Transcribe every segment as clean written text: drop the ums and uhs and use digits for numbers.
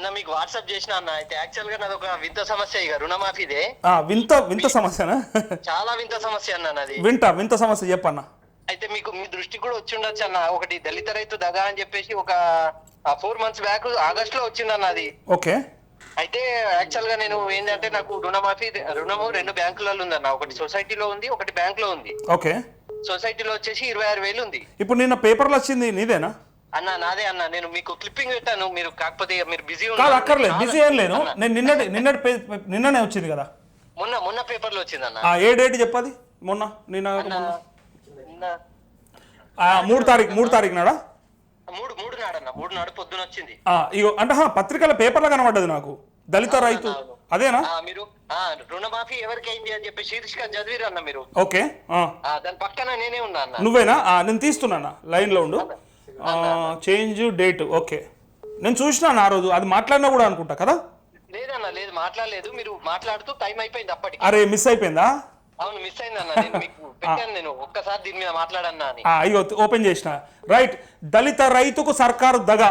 అన్న మీకు వాట్సాప్ చేసిన అన్న. అయితే యాక్చువల్ గా నాది ఒక వింత సమస్య ఇక రుణమాఫీదే. వింత వింత సమస్యనా? చాలా వింత సమస్య అన్న నాది. వింత సమస్య చెప్పన్న. అయితే మీకు మీ దృష్టికి కూడా వచ్చి ఉండొచ్చు అన్న. ఒకటి దళిత రైతు దగా అని చెప్పేసి ఒక 4 months బ్యాక్ ఆగస్ట్ లో వచ్చిందన్న అది. ఓకే. అయితే యాక్చువల్ గా నేను ఏంటంటే నాకు రుణము 2 బ్యాంకులలో ఉందన్న. ఒకటి సొసైటీలో ఉంది, ఒకటి బ్యాంక్ లో ఉంది. ఓకే. సొసైటీలో వచ్చేసి 26,000 ఉంది. ఇప్పుడు నిన్న పేపర్లో వచ్చింది నీదేనా? అన్న నాదే అన్న. నేను మీకు క్లిప్పింగ్ పెట్టాను, మీరు కాకపోతే మీరు బిజీ కాదు, అక్కర్లేదు, బిజీ ఏం లేను. నేను నిన్ననే వచ్చింది కదా. మొన్న పేపర్ లో వచ్చింది అన్న. ఏ డేట్ చెప్పది? మొన్న నిన్న 3 తారీఖు నాడా? 3 నాడన్న. 3 నాడు పొద్దున వచ్చింది. ఇగో అంటే పత్రికల పేపర్లో కనబడ్డది నాకు, దళిత రైతు అదేనా? మీరు రుణమాఫీ ఎవరికి అయింది అని చెప్పి శీర్షిక చదివిరు అన్న మీరు. ఓకే. దాని పక్కన నేనే ఉన్నా అన్న. నువ్వేనా? నేను తీస్తున్నా, లైన్ లో ఉండు. Change date. ఓకే, నేను చూసినాను ఆ రోజు. అది మాట్లాడినా కూడా అనుకుంటా కదా? లేదన్న, లేదు మాట్లాడలేదు. మీరు మాట్లాడుతూ టైం అయిపోయింది అప్పటికి. అరే మిస్ అయిపోయిందా? అవును, మిస్ అయిందన్న. నేను మీకు పెట్టాను, నేను ఒక్కసారి దీని మీద మాట్లాడన్నా అని. అయ్యో, ఓపెన్ చేసిన. రైట్. దళిత రైతుకు సర్కారు దగ.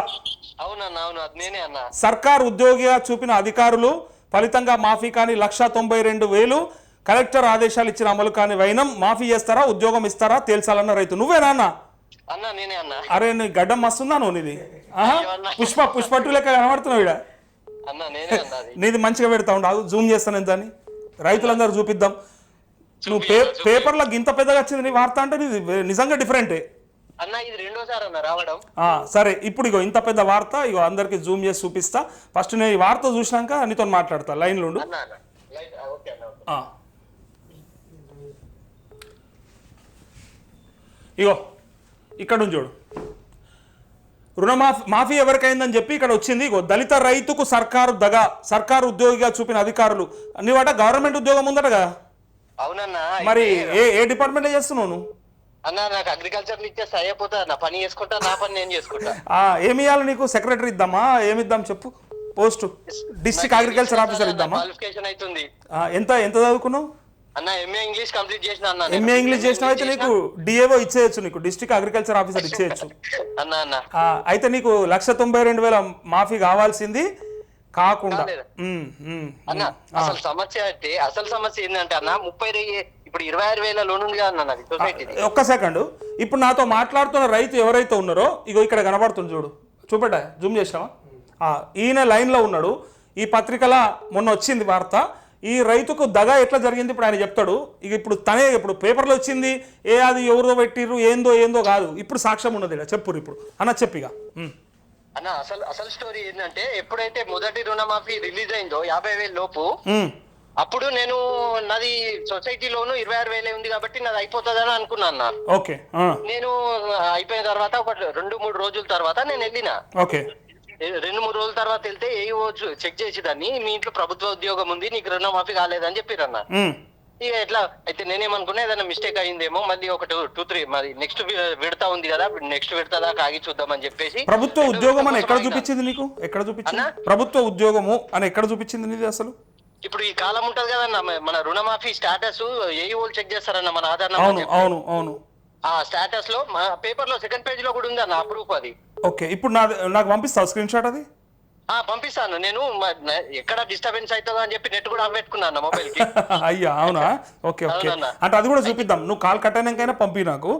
అవునన్న, అవును, అది నేనే అన్న. సర్కారు ఉద్యోగిగా చూపిన అధికారులు ఫలితంగా మాఫీ కాని 192,000 కలెక్టర్ ఆదేశాలు ఇచ్చిన అమలు కాని వైనం మాఫీ చేస్తారా, ఉద్యోగం ఇస్తారా తేల్చాలన్న రైతు. నువ్వేనా అన్న? అన్న నేనే అన్న. అరే నీ గడ్డం మస్తుందా నువ్వు? నీది పుష్ప 2 లెక్క కనబడుతున్నావు ఇడ. అన్న నేనే అన్న. నీది మంచిగా పెడతా ఉండు, జూమ్ చేస్తాను ఎంత అని రైతులందరూ చూపిద్దాం. నువ్వు పేపర్లో ఇంత పెద్దగా వచ్చింది నీ వార్త అంటే నీది నిజంగా డిఫరెంటే అన్న. ఇది రెండోసారి అన్న రావడం. సరే, ఇప్పుడు ఇగో ఇంత పెద్ద వార్త, ఇగో అందరికి జూమ్ చేసి చూపిస్తా. ఫస్ట్ నేను ఈ వార్త చూసినాక నీతో మాట్లాడతా. లైన్లో ఉండు. ఇగో ఇక్కడ నుంచి చూడు, మాఫీ ఎవరికైందని చెప్పి ఇక్కడ వచ్చింది. ఇగో దళిత రైతుకు సర్కారు దగ, సర్కారు ఉద్యోగిగా చూపిన అధికారులు. నీవాట గవర్నమెంట్ ఉద్యోగం ఉందటగా? అవునన్నా. మరి ఏ డిపార్ట్మెంట్ చేస్తున్నావు నువ్వు? అన్న నాకు అగ్రికల్చర్ ఇచ్చేస్తే అయిపోతా, నా పని చేసుకుంటా, నా పని నేను చేసుకుంటా. ఏమి ఇవ్వాలి నీకు? సెక్రటరీ ఇద్దామా? ఏమిద్దాం చెప్పు? పోస్ట్ డిస్ట్రిక్ట్ అగ్రికల్చర్ ఆఫీసర్ ఇద్దామా? క్వాలిఫికేషన్ అవుతుంది. ఎంత చదువుకున్నావు? అన్న ఎంఏ ఇంగ్లీష్ కంప్లీట్ చేసిన అన్న. ఎంఏ ఇంగ్లీష్ చేసిన అయితే నీకు డిఏఓ ఇచ్చేయచ్చు, నీకు డిస్ట్రిక్ట్ అగ్రికల్చర్ ఆఫీసర్ ఇచ్చేయచ్చు అన్న. అయితే నీకు 192,000 మాఫీ కావాల్సింది కాకుండా. అన్న అసలు సమస్య ఏంటంటే అన్న 30,000 ఇప్పుడు 26,000 లోన్ ఉంది కదా అన్న సొసైటీ. ఒక్క సెకండ్, ఇప్పుడు నాతో మాట్లాడుతున్న రైతు ఎవరైతే ఉన్నారో ఇగో ఇక్కడ కనబడుతుంది చూడు, చూపెట్ట, జూమ్ చేసినావా? ఈయన లైన్లో ఉన్నాడు. ఈ పత్రికల మొన్న వచ్చింది వార్త. ఈ రైతుకు దగా ఎట్లా జరిగింది ఇప్పుడు ఆయన చెప్తాడు. ఇప్పుడు తనే ఇప్పుడు పేపర్లో వచ్చింది, అది ఎవరో పెట్టిర్రు ఏందో కాదు, ఇప్పుడు సాక్ష్యం ఉన్నది. చెప్పురు ఇప్పుడు అన్న, చెప్పిగా అన్న. అసలు స్టోరీ ఏంటంటే, ఎప్పుడైతే మొదటి రుణమాఫీ రిలీజ్ అయిందో 50,000 లోపు, అప్పుడు నేను నాది సొసైటీ లోను 26,000 ఉంది కాబట్టి నాది అయిపోతుందని అనుకున్నా. ఓకే. నేను అయిపోయిన తర్వాత ఒక 2-3 రోజుల తర్వాత నేను వెళ్ళిన. ఓకే. 2-3 రోజుల తర్వాత వెళ్తే చెక్ చేసేదాన్ని, మీ ఇంట్లో ప్రభుత్వ ఉద్యోగం ఉంది, నీకు రుణమాఫీ కాలేదని చెప్పిరన్న. ఇక ఎట్లా అయితే నేనేమనుకున్నా, ఏదైనా మిస్టేక్ అయిందేమో, మళ్ళీ ఒక 2-3 మరి నెక్స్ట్ విడత ఉంది కదా, నెక్స్ట్ విడత దాకా ఆగి చూద్దామని చెప్పేసి. ప్రభుత్వ ఉద్యోగం అని ఎక్కడ చూపించింది నీకు? ఎక్కడ చూపించింది ప్రభుత్వ ఉద్యోగము అని? ఎక్కడ చూపించింది నీది అసలు? ఇప్పుడు ఈ కాలం ఉంటది కదన్న, మన రుణమాఫీ స్టేటస్ ఏఈఓలు చెక్ చేస్తారన్న మన ఆధార్ నెంబర్. అవును. ఆ స్టేటస్ లో పేపర్ లో 2nd పేజ్ లో కూడా ఉంది అన్న అప్రూఫ్ అది. ఓకే, ఇప్పుడు నాకు పంపిస్తావు స్క్రీన్ షాట్ అది? పంపిస్తాను. నేను ఎక్కడ డిస్టర్బెన్స్ అవుతుందో అని చెప్పి నెట్ కూడా పెట్టుకున్నాను మొబైల్ కి. అయ్యా అవునా? ఓకే. అంటే అది కూడా చూపిద్దాం. నువ్వు కాల్ కట్ అయినాకైనా పంపి నాకు.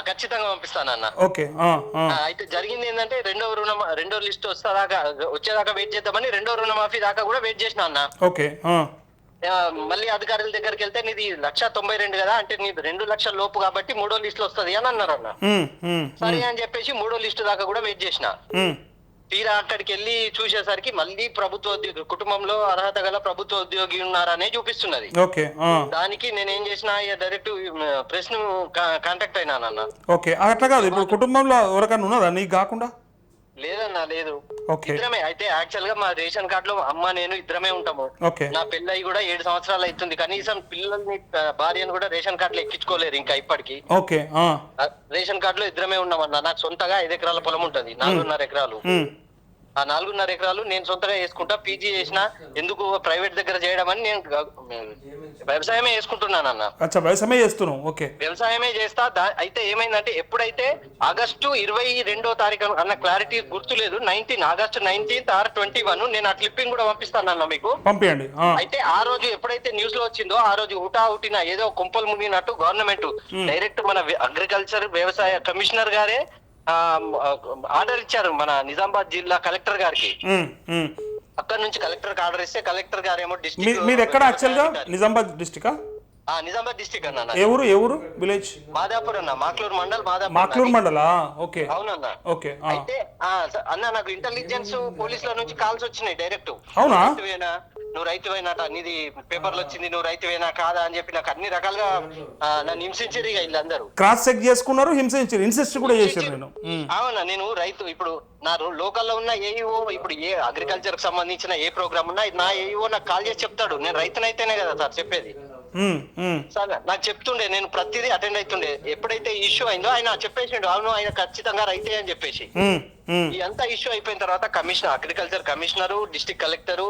ఖచ్చితంగా పంపిస్తానన్న. ఓకే. అయితే జరిగింది ఏంటంటే, రెండో లిస్ట్ వచ్చేదాకా వెయిట్ చేద్దామని 2వ రుణమాఫీ దాకా కూడా వెయిట్ చేసిన అన్న. ఓకే. మళ్ళీ అధికారుల దగ్గరికి వెళ్తే నీది 192 కదా, అంటే నీది 2 లక్షల లోపు కాబట్టి 3వ లిస్ట్ లో వస్తుంది అని అన్నారు అన్న. సరే అని చెప్పేసి 3వ లిస్ట్ దాకా కూడా వెయిట్ చేసిన. తీరా అక్కడికి వెళ్ళి చూసేసరికి మళ్ళీ కుటుంబంలో అర్హత గల ప్రభుత్వ ఉద్యోగి ఉన్నారనే చూపిస్తున్నది. దానికి నేనేం చేసిన, డైరెక్ట్ ప్రెస్ ను కాంటాక్ట్ అయినానన్న. ఓకే, అట్లా కాదు. ఇప్పుడు కుటుంబంలో ఎవరికైనా ఉన్నదా నీకు కాకుండా? లేదన్నా, లేదు. ఇద్దరమే. అయితే యాక్చువల్ గా మా రేషన్ కార్డు లో అమ్మ నేను ఇద్దరమే ఉంటాము. నా పెళ్ళి కూడా 7 సంవత్సరాలు అవుతుంది. కనీసం పిల్లల్ని, భార్యను కూడా రేషన్ కార్డులో ఎక్కించుకోలేరు ఇంకా ఇప్పటికి. రేషన్ కార్డు లో ఇద్దరమే ఉన్నామన్నా. నాకు సొంతగా 5 ఎకరాల పొలం ఉంటది, 4.5 ఎకరాలు. ఆ 4.5 ఎకరాలు నేను సొంతంగా చేసుకుంటా, పీజీ చేసిన, ఎందుకు ప్రైవేట్ దగ్గర చేయడం అని నేను వ్యవసాయమే చేసుకుంటున్నాను అన్న. అచ్చా, వ్యవసాయమే చేస్తున్నావు, ఓకే. వ్యవసాయమే చేస్తా. అయితే ఏమైందంటే ఎప్పుడైతే ఆగస్టు 22వ తారీఖు అన్న క్లారిటీ గుర్తులేదు, ఆగస్టు 19 ఆర్ 21 నేను ఆ క్లిప్పింగ్ కూడా పంపిస్తానన్న మీకు, పంపించండి. అయితే ఆ రోజు ఎప్పుడైతే న్యూస్ లో వచ్చిందో ఆ రోజు ఉట్టిన ఏదో కుంపలు మునిగినట్టు గవర్నమెంట్ డైరెక్ట్ మన అగ్రికల్చర్ వ్యవసాయ కమిషనర్ గారే ఆర్డర్ ఇచ్చారు మన నిజామాబాద్ జిల్లా కలెక్టర్ గారికి. అక్కడ నుంచి కలెక్టర్ కి ఆర్డర్ ఇస్తే కలెక్టర్ గారు ఏమో డిస్ట్రిక్ట్. మీది ఎక్కడ యాక్చువల్ గా? నిజామాబాద్ డిస్ట్రిక్ట్. నిజామాబాద్ డిస్ట్రిక్ట్ అన్న. ఎవరు విలేజ్? మాదాపూర్ అన్న, మాక్లూరు మండల్, మాక్లూరు మండలా, ఓకే. అవునన్న, ఓకే. అయితే అన్న నాకు ఇంటెలిజెన్స్ పోలీసుల నుంచి కాల్స్ వచ్చినాయి డైరెక్ట్. అవునా? నువ్వు రైతువేనాట, నీది పేపర్లు వచ్చింది, నువ్వు రైతువేనా కాదా అని చెప్పి నాకు అన్ని రకాలుగా నన్ను హింసించారు వీళ్ళందరూ. క్రాస్ చెక్ చేసుకున్నారు, హింసించారు, ఇన్సిస్ట్ కూడా చేశారు. నేను అవునా, నేను రైతు ఇప్పుడు నా లోకల్లో ఉన్న ఏఈఓ, ఇప్పుడు ఏ అగ్రికల్చర్ కి సంబంధించిన ఏ ప్రోగ్రామ్ ఉన్నా నా ఏఈఓ నాకు కాల్ చేసి చెప్తాడు. నేను రైతునైతేనే కదా సార్ చెప్పేది. సార్ నాకు చెప్తుండే, నేను ప్రతిదీ అటెండ్ అవుతుండే. ఎప్పుడైతే ఇష్యూ అయిందో ఆయన చెప్పేసిండు, అవును ఆయన ఖచ్చితంగా రైతే అని చెప్పేసి. ఈ అంతా ఇష్యూ అయిపోయిన తర్వాత అగ్రికల్చర్ కమిషనరు, డిస్ట్రిక్ట్ కలెక్టరు,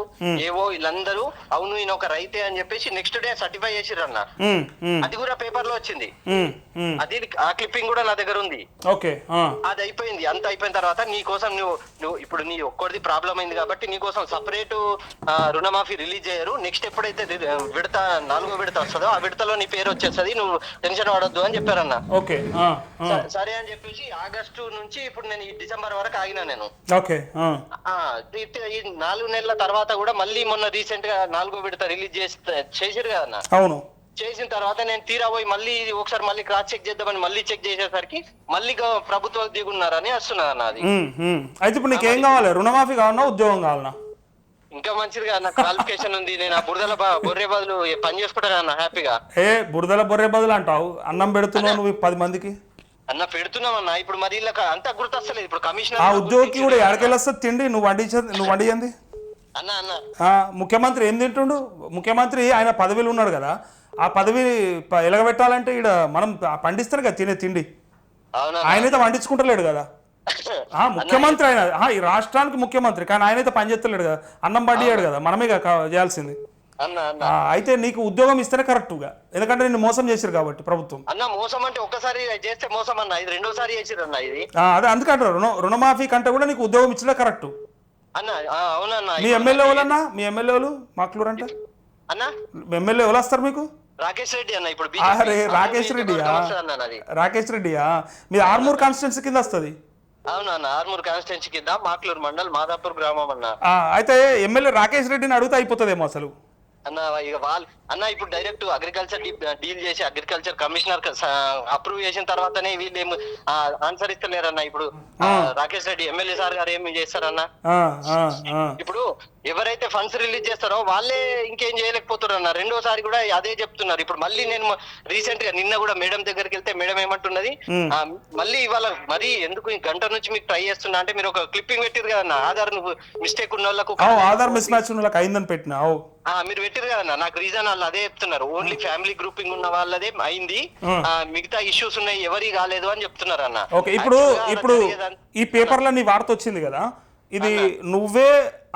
ఏవో వీళ్ళందరూ అవును ఈయన ఒక రైతే అని చెప్పేసి నెక్స్ట్ డే సర్టిఫై చేసిరన్న. అది కూడా పేపర్ లో వచ్చింది, అది ఆ క్లిప్పింగ్ కూడా నా దగ్గర ఉంది. అది అయిపోయింది. అంత అయిపోయిన తర్వాత నీ కోసం నువ్వు ఇప్పుడు నీ ఒక్కడిది ప్రాబ్లం అయింది కాబట్టి నీ కోసం సపరేట్ రుణమాఫీ రిలీజ్ చేయరు. నెక్స్ట్ ఎప్పుడైతే విడత 4వ విడత వస్తుందో ఆ విడతలో నీ పేరు వచ్చేస్తుంది, నువ్వు టెన్షన్ పడొద్దు అని చెప్పారన్న. సరే అని చెప్పేసి ఆగస్టు నుంచి ఇప్పుడు నేను ఈ డిసెంబర్ వరకు ఆగినా నేను. ఈ 4 నెలల తర్వాత కూడా మళ్ళీ మొన్న రీసెంట్ గా 4వ విడత రిలీజ్ చేసిరు కదన్న. అవును, చేసిన తర్వాత నేను తీరా పోయి మళ్ళీ ఒకసారి మళ్ళీ క్రాస్ చెక్ చేద్దామని మళ్ళీ చెక్ చేసేసరికి మళ్ళీ ప్రభుత్వ ఉద్యోగున్నారని వస్తున్నది అన్న. అది అయితే ఇప్పుడు నీకు ఏం కావాలి? రుణమాఫీ కావాలన్నా, ఉద్యోగం కావాలన్నా? ఇంకా మంచిదిగా నా క్వాలిఫికేషన్ ఉంది, నేను ఆ బురదల బొర్రే బదులు పని చేసుకుంటా అన్న హ్యాపీగా. బురదల బొర్రే బదులు అంటావు, అన్నం పెడుతున్నావు నువ్వు 10 మందికి. అన్న పెడుతున్నామన్నా, ఇప్పుడు మరి అంతా గుర్తొస్తలేదు. ఇప్పుడు కమిషనర్ ఆ ఉద్యోగికి కూడా ఎడకెళ్ళొస్తుంది తిండి, నువ్వు వండియంది అన్న. అన్న ముఖ్యమంత్రి ఏం తింటుండు? ముఖ్యమంత్రి ఆయన పదవిలో ఉన్నాడు కదా, ఆ పదవి ఎలగబెట్టాలంటే ఇక్కడ మనం పండిస్తాను కదా తినే తిండి. ఆయనైతే వండించుకుంటలేడు కదా ముఖ్యమంత్రి. ఆయన ఈ రాష్ట్రానికి ముఖ్యమంత్రి, కానీ ఆయనైతే పని చేస్తలేడు కదా, అన్నం పండియాడు కదా, మనమే చేయాల్సింది. అయితే నీకు ఉద్యోగం ఇస్తేనే కరెక్ట్గా, ఎందుకంటే నిన్ను మోసం చేశారు కాబట్టి ప్రభుత్వం. అన్న మోసం అంటే ఒక్కసారి చేస్తే మోసం అన్న, ఇది రెండోసారి చేసిరన్న. ఇది అదే అందుకంటారు రుణమాఫీ కంటే కూడా నీకు ఉద్యోగం ఇచ్చినా కరెక్ట్ అన్న. అవునన్న. మీ ఎమ్మెల్యే వాళ్ళన్నా, మీ ఎమ్మెల్యేలు మాక్లూరు అంటే అన్న, ఎమ్మెల్యే ఎవరు వస్తారు మీకు? రాకేష్ రెడ్డి అన్న. ఇప్పుడు రాకేష్ రెడ్డియా? మీ ఆర్మూర్ కాన్స్టిట్యున్సీ కింద వస్తుంది. అవునన్న, ఆర్మూర్ కాన్స్టిట్యున్సీ కింద మాక్లూరు మండల్ మాదాపూర్ గ్రామం అన్న. అయితే ఎమ్మెల్యే రాకేష్ రెడ్డిని అడిగితే అయిపోతుందేమో అసలు అన్న. ఇక అన్న ఇప్పుడు డైరెక్ట్ అగ్రికల్చర్ డీల్ చేసి అగ్రికల్చర్ కమిషనర్ అప్రూవ్ చేసిన తర్వాతనే వీళ్ళు ఏం ఆన్సర్ ఇస్తలేరన్న. ఇప్పుడు రాకేష్ రెడ్డి ఎమ్మెల్యే సార్ గారు ఏమి చేస్తారన్న, ఇప్పుడు ఎవరైతే ఫండ్స్ రిలీజ్ చేస్తారో వాళ్ళే ఇంకేం చేయలేకపోతున్నారు అన్న. రెండోసారి కూడా అదే చెప్తున్నారు. ఇప్పుడు మళ్ళీ నేను రీసెంట్ గా నిన్న కూడా మేడం దగ్గరికి వెళ్తే మేడం ఏమంటున్నది, మళ్ళీ ఇవాళ మరి ఎందుకు ఈ గంట నుంచి మీకు ట్రై చేస్తున్నా అంటే, మీరు ఒక క్లిప్పింగ్ పెట్టిరు కదన్న, ఆధార్ మిస్టేక్ ఉన్న వాళ్ళకు ఆధార్ మిస్ మ్యాచ్ అయిందని పెట్టినా మీరు పెట్టారు కదన్నా. నాకు రీజన్ వాళ్ళు అదే చెప్తున్నారు, ఓన్లీ ఫ్యామిలీ గ్రూపింగ్ ఉన్న వాళ్ళదే అయింది, మిగతా ఇష్యూస్ ఉన్నాయి ఎవరి కాలేదు అని చెప్తున్నారు అన్న. ఓకే, ఇప్పుడు ఈ పేపర్లో నీ వార్త వచ్చింది కదా, ఇది నువ్వే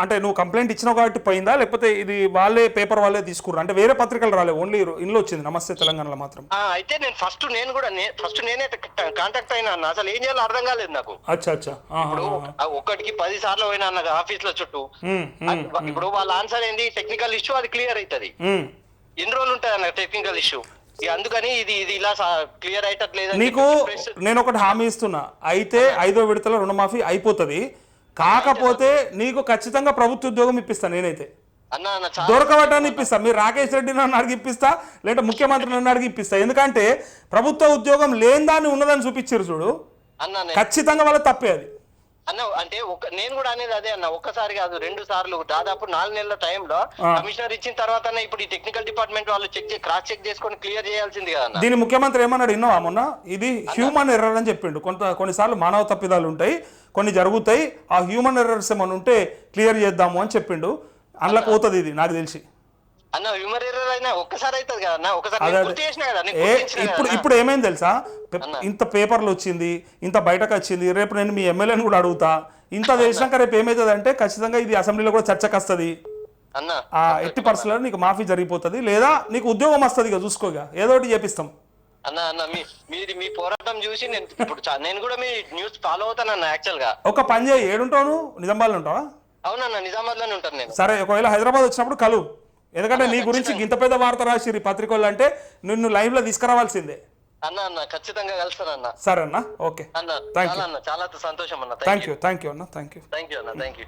అంటే నువ్వు కంప్లైంట్ ఇచ్చినావు కాబట్టి పోయిందా, లేకపోతే ఇది వాళ్ళే పేపర్ వాళ్ళే తీసుకుర్రు అంటే వేరే పత్రికలు రాలే, ఓన్లీ ఇంట్లో వచ్చింది నమస్తే తెలంగాణలో మాత్రం? అయితే నేను ఫస్ట్ నేనే కాంటాక్ట్ అయినా అన్న, అసలు ఏం చేయాలో అర్థం కాలేదు నాకు. అచ్చా. ఇప్పుడు ఒక్కటికి 10 సార్లు పోయినా అన్న ఆఫీస్ లో చుట్టూ. ఇప్పుడు వాళ్ళ ఆన్సర్ ఏంది, టెక్నికల్ ఇష్యూ, అది క్లియర్ అవుతుంది. ఎన్ని రోజులు ఉంటుంది అన్న టెక్నికల్ ఇష్యూ? అందుకని ఇది ఇలా క్లియర్ అయ్యట్లేదు. నీకు నేను ఒకటి హామీ ఇస్తున్నా, అయితే 5వ విడతలో రుణమాఫీ అయిపోతుంది, కాకపోతే నీకు ఖచ్చితంగా ప్రభుత్వ ఉద్యోగం ఇప్పిస్తాను నేనైతే. దొరకబట్టాన్ని ఇప్పిస్తా, మీరు రాకేష్ రెడ్డి నన్ను అడిగి ఇప్పిస్తా, లేదంటే ముఖ్యమంత్రి నన్ను అడిగి ఇప్పిస్తా. ఎందుకంటే ప్రభుత్వ ఉద్యోగం లేని దాన్ని ఉన్నదని చూపించారు చూడు, ఖచ్చితంగా వాళ్ళ తప్పే అది అన్న. అంటే నేను కూడా అనేది అదే అన్న, ఒక్కసారి కాదు 2 సార్లు, దాదాపు 4 నెలల టైంలో కమిషనర్ ఇచ్చిన తర్వాత ఇప్పుడు ఈ టెక్నికల్ డిపార్ట్మెంట్ వాళ్ళు క్రాస్ చెక్ చేసుకొని క్లియర్ చేయాల్సింది కదా. దీని ముఖ్యమంత్రి ఏమన్నాడు విన్నావా మొన్న? ఇది హ్యూమన్ ఎర్రర్ అని చెప్పిండు. కొన్నిసార్లు మానవ తప్పిదాలు ఉంటాయి, కొన్ని జరుగుతాయి, ఆ హ్యూమన్ ఎర్రర్స్ ఏమైనా ఉంటే క్లియర్ చేద్దాము అని చెప్పిండు. అందులో పోతుంది ఇది నాకు తెలిసి. అన్న హ్యూమర్ ఎర్రర్ అయినా ఒక్కసారి అవుతుంది కదా అన్న, ఒకసారి అదే నేను అదే. గుర్తు చేసిన కదా, నేను ఏ గుర్తించిన ఇప్పుడు కదా. ఇప్పుడు ఏమైంది తెలుసా, అన్న. ఇంత పేపర్లు వచ్చింది, ఇంత బయటకు వచ్చింది, రేపు నేను మీ ఎమ్మెల్యేని కూడా అడుగుతా, ఇంత చేసినాక రేపు ఏమవుతుంది అంటే ఖచ్చితంగా ఇది అసెంబ్లీలో కూడా చర్చకు వస్తుంది. అన్న ఆ ఎట్టి పరిస్థితుల్లో నీకు మాఫీ జరిగిపోతుంది, లేదా నీకు ఉద్యోగం వస్తుంది. ఇక చూసుకోగా ఏదో ఒకటి చేపిస్తాం. అన్న అన్న మీది మీ పోరాటం చూసి నేను ఇప్పుడు నేను కూడా మీ న్యూస్ ఫాలో అవుతాను అన్న. యాక్చువల్ గా ఒక పని చేయి, ఏడుంటావు నువ్వు? నిజామాబాద్లో ఉంటావా? అవునన్న, నిజామాబాద్ లోనే ఉంటాను నేను. సరే, ఒకవేళ హైదరాబాద్ వచ్చినప్పుడు కలు, ఎందుకంటే నీ గురించి ఖచ్చితంగా. ఇంత పెద్ద వార్త రాసిరి పత్రికల్లో అంటే నిన్ను లైవ్లో తీసుకురావాల్సిందే. అన్న అన్న ఖచ్చితంగా కలుస్తాను అన్న. సరే అన్న, ఓకే, అన్న థ్యాంక్ యూ, చాలా అన్న, చాలా సంతోషం అన్న. థ్యాంక్ యూ అన్న, థ్యాంక్ యూ. థ్యాంక్ యూ అన్న, థ్యాంక్ యూ.